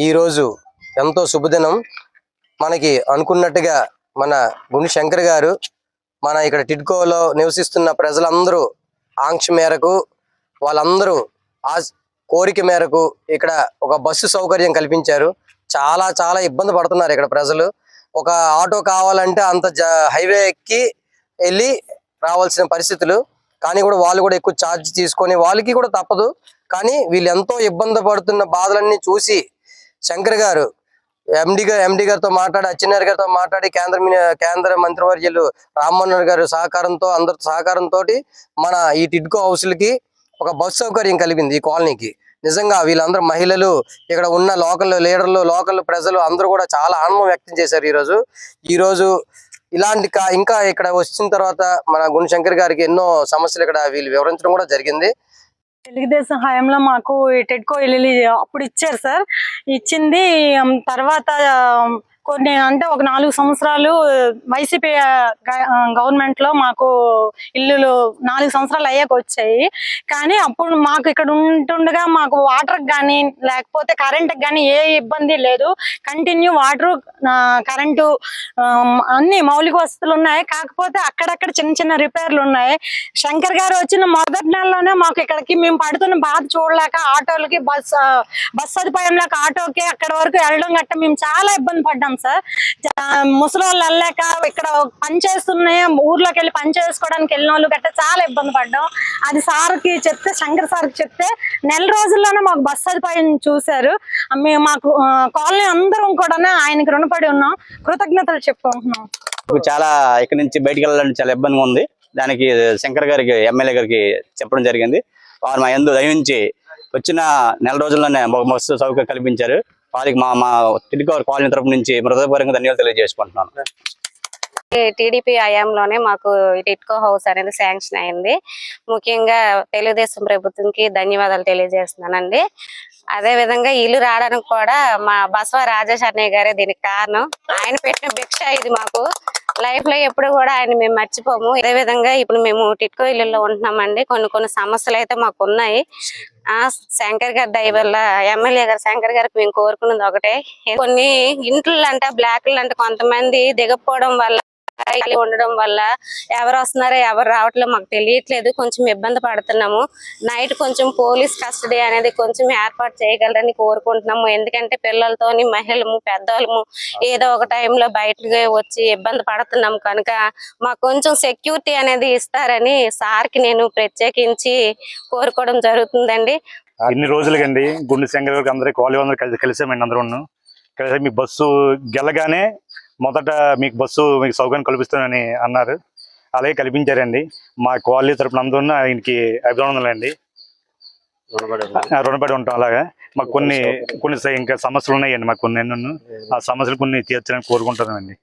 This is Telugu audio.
ఈరోజు ఎంతో శుభదినం. మనకి అనుకున్నట్టుగా మన గుండు శంకర్ గారు మన ఇక్కడ టిడ్కోలో నివసిస్తున్న ప్రజలందరూ ఆంక్ష మేరకు వాళ్ళందరూ ఆ కోరిక మేరకు ఇక్కడ ఒక బస్సు సౌకర్యం కల్పించారు. చాలా చాలా ఇబ్బంది పడుతున్నారు ఇక్కడ ప్రజలు. ఒక ఆటో కావాలంటే అంత హైవే ఎక్కి వెళ్ళి రావాల్సిన పరిస్థితులు. కానీ కూడా వాళ్ళు కూడా ఎక్కువ ఛార్జ్ తీసుకొని వాళ్ళకి కూడా తప్పదు. కానీ వీళ్ళు ఎంతో ఇబ్బంది పడుతున్న బాధలన్నీ చూసి శంకర్ గారు ఎండి గారితో మాట్లాడి, అచ్చెన్నాయుడు గారితో మాట్లాడి, కేంద్ర మంత్రివర్యులు రామ్మోహన్ గారు సహకారంతో అందరి సహకారంతో మన ఈ టిడ్కో హౌస్లకి ఒక బస్సు సౌకర్యం కలిగింది ఈ కాలనీకి. నిజంగా వీళ్ళందరూ మహిళలు, ఇక్కడ ఉన్న లోకల్ లీడర్లు, లోకల్ ప్రజలు అందరూ కూడా చాలా ఆనందం వ్యక్తం చేశారు. ఈరోజు ఇలాంటి ఇంకా ఇక్కడ వచ్చిన తర్వాత మన గుండు శంకర్ గారికి ఎన్నో సమస్యలు ఇక్కడ వీళ్ళు వివరించడం కూడా జరిగింది. తెలుగుదేశం హయాంలో మాకు టిడ్కో ఇల్లు అప్పుడు ఇచ్చారు సార్. ఇచ్చింది తర్వాత కొన్ని అంటే ఒక 4 సంవత్సరాలు వైసీపీ గవర్నమెంట్ లో మాకు ఇల్లులు 4 సంవత్సరాలు అయ్యాక వచ్చాయి. కానీ అప్పుడు మాకు ఇక్కడ ఉంటుండగా మాకు వాటర్ కానీ లేకపోతే కరెంట్ కానీ ఏ ఇబ్బంది లేదు. కంటిన్యూ వాటర్, కరెంటు అన్ని మౌలిక వసతులు ఉన్నాయి. కాకపోతే అక్కడక్కడ చిన్న చిన్న రిపేర్లు ఉన్నాయి. శంకర్ గారు వచ్చిన మొదటి నెలలోనే మాకు ఇక్కడికి మేము పడుతున్న బాధ చూడలేక ఆటోలకి బస్ సదుపాయం లేక ఆటోకి అక్కడ వరకు వెళ్ళడం గట్ట మేము చాలా ఇబ్బంది పడ్డాం సార్. ముసలోళ్ళు వెళ్ళలేక ఇక్కడ పని చేస్తున్నాయి, ఊర్లోకి వెళ్ళి పని చేసుకోవడానికి వెళ్ళిన వాళ్ళు గట్ట చాలా ఇబ్బంది పడ్డాం. అది సార్కి చెప్తే, శంకర్ సార్కి చెప్తే నెల రోజుల్లోనే మాకు బస్ సదుపాయం చూశారు. మేము మాకు కాలనీ అందరం కూడా ఆయనకి రుణపడి ఉన్నాం, కృతజ్ఞతలు చెప్పుకుంటున్నాం. చాలా ఇక్కడ నుంచి బయటకు వెళ్ళాలంటే చాలా ఇబ్బందిగా ఉంది. దానికి శంకర్ గారికి, ఎమ్మెల్యే గారికి చెప్పడం జరిగింది. వారు మా యందు దయించి వచ్చిన నెల రోజుల్లోనే బస్సు సౌకర్యం కల్పించారు. వాళ్ళకి మా టిడ్కో కాలనీ తరపు నుంచి హృదయపూర్వకంగా ధన్యవాదాలు తెలియజేసుకుంటున్నాను. టీడీపీ హయాంలోనే మాకు టిడ్కో హౌస్ అనేది శాంక్షన్ అయింది. ముఖ్యంగా తెలుగుదేశం ప్రభుత్వంకి ధన్యవాదాలు తెలియజేస్తున్నానండి. అదే విధంగా ఇల్లు రావడానికి కూడా మా బసవ రాజేష్ అన్నయ్య గారే దీనికి కారణం. ఆయన పెట్టిన భిక్ష ఇది. మాకు లైఫ్ లో ఎప్పుడు కూడా ఆయన మేము మర్చిపోము. ఇదే విధంగా ఇప్పుడు మేము టిడ్కో ఇల్లులో ఉంటున్నామండి. కొన్ని సమస్యలు అయితే మాకు ఉన్నాయి. శంకర్ గారి దయ వల్ల, ఎమ్మెల్యే గారు శంకర్ గారికి మేము కోరుకున్నది ఒకటే, కొన్ని ఇంట్లో అంటే బ్లాక్లు అంటే కొంతమంది దిగపోవడం వల్ల, ఉండడం వల్ల ఎవరు వస్తున్నారో ఎవరు రావట్లేదు మాకు తెలియట్లేదు. కొంచెం ఇబ్బంది పడుతున్నాము. నైట్ కొంచెం పోలీస్ కస్టడీ అనేది కొంచెం ఏర్పాటు చేయగలరని కోరుకుంటున్నాము. ఎందుకంటే పిల్లలతోని, మహిళము, పెద్దవాళ్ళము ఏదో ఒక టైంలో బయటకు వచ్చి ఇబ్బంది పడుతున్నాము కనుక మాకు కొంచెం సెక్యూరిటీ అనేది ఇస్తారని సార్కి నేను ప్రత్యేకించి కోరుకోవడం జరుగుతుందండి. ఇన్ని రోజులకండి గుండు శంకర్ గారికి అందరూ కలిసామండి. అందరూ కలిసి మీ బస్సు గెలగానే మొదట మీకు సౌకర్యం కల్పిస్తానని అన్నారు. అలాగే కల్పించారండి. మా కాలనీ తరపున అందరూ ఆయనకి అభినందనలు అండి. రుణపడి ఉంటాం. అలాగా మాకు కొన్ని ఇంకా సమస్యలు ఉన్నాయండి. మాకు కొన్ని ఆ సమస్యలు కొన్ని తీర్చాలని కోరుకుంటున్నామండి.